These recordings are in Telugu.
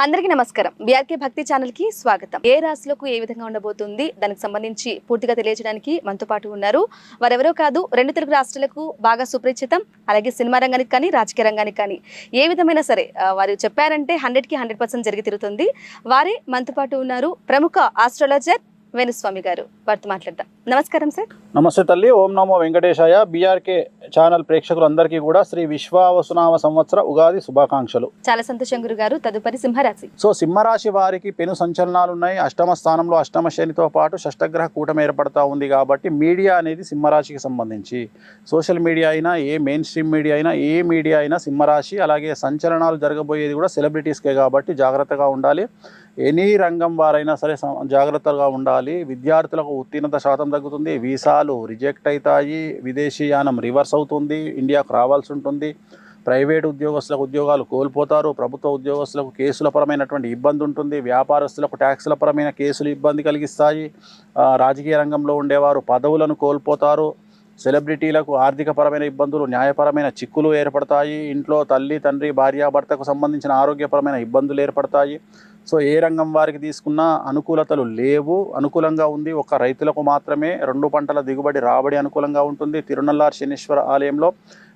అందరికీ నమస్కారం. బీఆర్కే భక్తి ఛానల్ కి స్వాగతం. ఏ రాశులకు ఏ విధంగా ఉండబోతుంది దానికి సంబంధించి పూర్తిగా తెలియజేయడానికి మనతో పాటు ఉన్నారు. వారెవరో కాదు, రెండు తెలుగు రాష్ట్రాలకు బాగా సుపరిచితం, అలాగే సినిమా రంగానికి కానీ రాజకీయ రంగానికి కానీ ఏ విధమైన సరే వారు చెప్పారంటే 100కి 100% జరిగి తిరుగుతుంది. వారే మనతో పాటు ఉన్నారు ప్రముఖ ఆస్ట్రాలజర్ వేణుస్వామి గారు. వారితో మాట్లాడదాం. నమస్కారం సార్. నమస్తే తల్లి. ఓం నమో వెంకటేశాయ. బీఆర్కే ఛానల్ ప్రేక్షకులందరికీ కూడా శ్రీ విశ్వావసునామ సంవత్సర ఉగాది శుభాకాంక్షలు. చాలా సంతోషం గురుగారు. తదుపరి సింహరాశి. సింహరాశి వారికి పెను సంచలనాలు ఉన్నాయి. అష్టమ స్థానంలో అష్టమ శనితో పాటు షష్టగ్రహ కూటమి ఏర్పడతా ఉంది కాబట్టి మీడియా అనేది సింహరాశికి సంబంధించి సోషల్ మీడియా అయినా, ఏ మెయిన్ స్ట్రీమ్ మీడియా అయినా, ఏ మీడియా అయినా సింహరాశి. అలాగే సంచలనాలు జరగబోయేది కూడా సెలబ్రిటీస్కే కాబట్టి జాగ్రత్తగా ఉండాలి. ఎనీ రంగం వారైనా సరే జాగ్రత్తగా ఉండాలి. విద్యార్థులకు ఉత్తీర్ణత శాతం తగ్గుతుంది. వీసాలు రిజెక్ట్ అవుతాయి. విదేశీయానం రివర్స్ అవుతుంది. ఇండియాకు రావాల్సి ఉంటుంది. ప్రైవేట్ ఉద్యోగస్తులకు ఉద్యోగాలు కోల్పోతారు. ప్రభుత్వ ఉద్యోగస్తులకు కేసుల పరమైనటువంటి ఇబ్బంది ఉంటుంది. వ్యాపారస్తులకు ట్యాక్సుల పరమైన కేసులు ఇబ్బంది కలిగిస్తాయి. రాజకీయ రంగంలో ఉండేవారు పదవులను కోల్పోతారు. సెలబ్రిటీలకు ఆర్థికపరమైన ఇబ్బందులు, న్యాయపరమైన చిక్కులు ఏర్పడతాయి. ఇంట్లో తల్లి, తండ్రి, భార్యాభర్తకు సంబంధించిన ఆరోగ్యపరమైన ఇబ్బందులు ఏర్పడతాయి. ఏ రంగం వారికి తీసుకున్నా అనుకూలతలు లేవు. అనుకూలంగా ఉంది ఒక రైతులకు మాత్రమే. 2 పంటల దిగుబడి రాబడి అనుకూలంగా ఉంటుంది. తిరునల్లార్ శనీశ్వర ఆలయంలో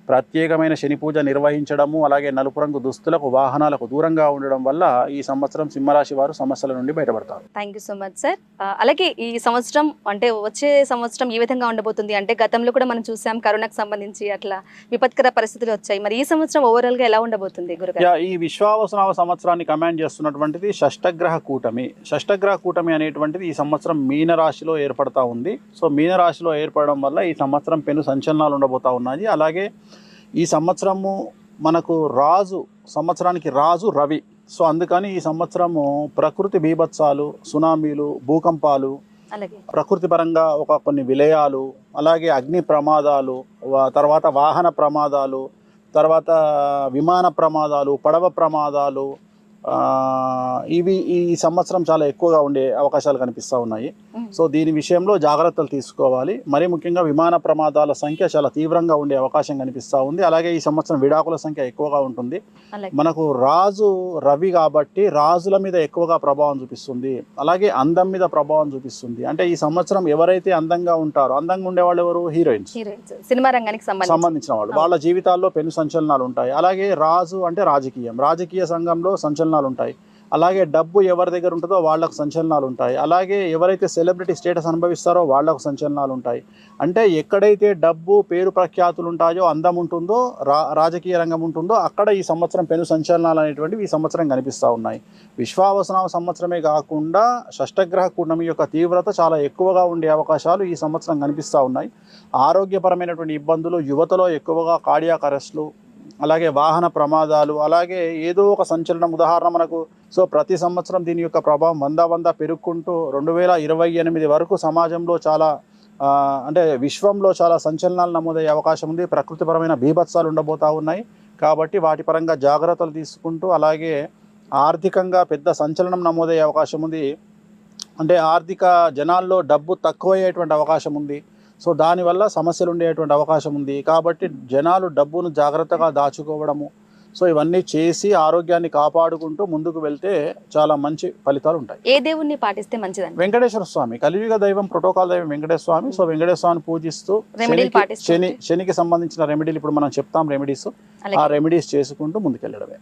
ప్రత్యేకమైన శని పూజ నిర్వహించడము, అలాగే నలుపు రంగు దుస్తులకు, వాహనాలకు దూరంగా ఉండడం వల్ల ఈ సంవత్సరం సింహరాశి వారు సమస్యల నుండి బయటపడతారు. Thank you so much sir. అలాగే ఈ సంవత్సరం అంటే వచ్చే సంవత్సరం ఈ విధంగా ఉండబోతుంది అంటే గతంలో కూడా మనం చూసాం కరోనాకు సంబంధించి అట్లా విపత్కర పరిస్థితులు వచ్చాయి. మరి ఈ సంవత్సరం ఓవరాల్ గా ఎలా ఉండబోతుంది గురుగారు? ఈ విశ్వావసునామ సంవత్సరాన్ని కమాండ్ చేస్తున్నటువంటిది షష్టగ్రహ కూటమి. షష్టగ్రహ కూటమి అనేటువంటిది ఈ సంవత్సరం మీనరాశిలో ఏర్పడతా ఉంది. మీనరాశిలో ఏర్పడడం వల్ల ఈ సంవత్సరం పెను సంచలనాలు ఉండబోతా ఉన్నాయి. అలాగే ఈ సంవత్సరము మనకు సంవత్సరానికి రాజు రవి. అందుకని ఈ సంవత్సరము ప్రకృతి బీభత్సాలు, సునామీలు, భూకంపాలు, ప్రకృతి పరంగా కొన్ని విలయాలు, అలాగే అగ్ని ప్రమాదాలు, తర్వాత వాహన ప్రమాదాలు, తర్వాత విమాన ప్రమాదాలు, పడవ ప్రమాదాలు, ఇవి ఈ సంవత్సరం చాలా ఎక్కువగా ఉండే అవకాశాలు కనిపిస్తూ ఉన్నాయి. దీని విషయంలో జాగ్రత్తలు తీసుకోవాలి. మరీ ముఖ్యంగా విమాన ప్రమాదాల సంఖ్య చాలా తీవ్రంగా ఉండే అవకాశం కనిపిస్తూ ఉంది. అలాగే ఈ సంవత్సరం విడాకుల సంఖ్య ఎక్కువగా ఉంటుంది. మనకు రాజు రవి కాబట్టి రాజుల మీద ఎక్కువగా ప్రభావం చూపిస్తుంది. అలాగే అందం మీద ప్రభావం చూపిస్తుంది. అంటే ఈ సంవత్సరం ఎవరైతే అందంగా ఉంటారో, అందంగా ఉండేవాళ్ళు ఎవరు? హీరోయిన్స్, సినిమా రంగానికి సంబంధించిన వాళ్ళు. వాళ్ళ జీవితాల్లో పెను సంచలనాలు ఉంటాయి. అలాగే రాజు అంటే రాజకీయ సంఘంలో సంచలనాలు ఉంటాయి. అలాగే డబ్బు ఎవరి దగ్గర ఉంటుందో వాళ్లకు సంచలనాలు ఉంటాయి. అలాగే ఎవరైతే సెలబ్రిటీ స్టేటస్ అనుభవిస్తారో వాళ్లకు సంచలనాలు ఉంటాయి. అంటే ఎక్కడైతే డబ్బు, పేరు, ప్రఖ్యాతులు ఉంటాయో, అందం ఉంటుందో, రాజకీయ రంగం ఉంటుందో అక్కడ ఈ సంవత్సరం పెను సంచలనాలు అనేటువంటివి ఈ సంవత్సరం కనిపిస్తూ ఉన్నాయి. విశ్వావసునామ సంవత్సరమే కాకుండా షష్టగ్రహ కూటమి యొక్క తీవ్రత చాలా ఎక్కువగా ఉండే అవకాశాలు ఈ సంవత్సరం కనిపిస్తూ ఉన్నాయి. ఆరోగ్యపరమైనటువంటి ఇబ్బందులు, యువతలో ఎక్కువగా కార్డియాక్ అరెస్టులు, అలాగే వాహన ప్రమాదాలు, అలాగే ఏదో ఒక సంచలనం. ఉదాహరణ మనకు ప్రతి సంవత్సరం దీని యొక్క ప్రభావం వంద పెరుగుకుంటూ 2028 వరకు సమాజంలో చాలా అంటే విశ్వంలో చాలా సంచలనాలు నమోదయ్యే అవకాశం ఉంది. ప్రకృతిపరమైన బీభత్సాలు ఉండబోతూ ఉన్నాయి. కాబట్టి వాటి పరంగా జాగ్రత్తలు తీసుకుంటూ, అలాగే ఆర్థికంగా పెద్ద సంచలనం నమోదయ్యే అవకాశం ఉంది. అంటే ఆర్థిక జనాల్లో డబ్బు తక్కువయ్యేటువంటి అవకాశం ఉంది. దానివల్ల సమస్యలు ఉండేటువంటి అవకాశం ఉంది. కాబట్టి జనాలు డబ్బును జాగ్రత్తగా దాచుకోవడము, ఇవన్నీ చేసి ఆరోగ్యాన్ని కాపాడుకుంటూ ముందుకు వెళ్తే చాలా మంచి ఫలితాలు ఉంటాయి. ఏ దేవుణ్ణి పాటిస్తే మంచిది? వెంకటేశ్వర స్వామి, కలియుగ దైవం, ప్రోటోకాల్ దైవం వెంకటేశ్వర స్వామి. వెంకటేశ్వర స్వామిని పూజిస్తూ శనికి సంబంధించిన రెమెడీలు ఇప్పుడు మనం చెప్తాం. రెమెడీస్, ఆ రెమెడీస్ చేసుకుంటూ ముందుకెళ్ళడమే.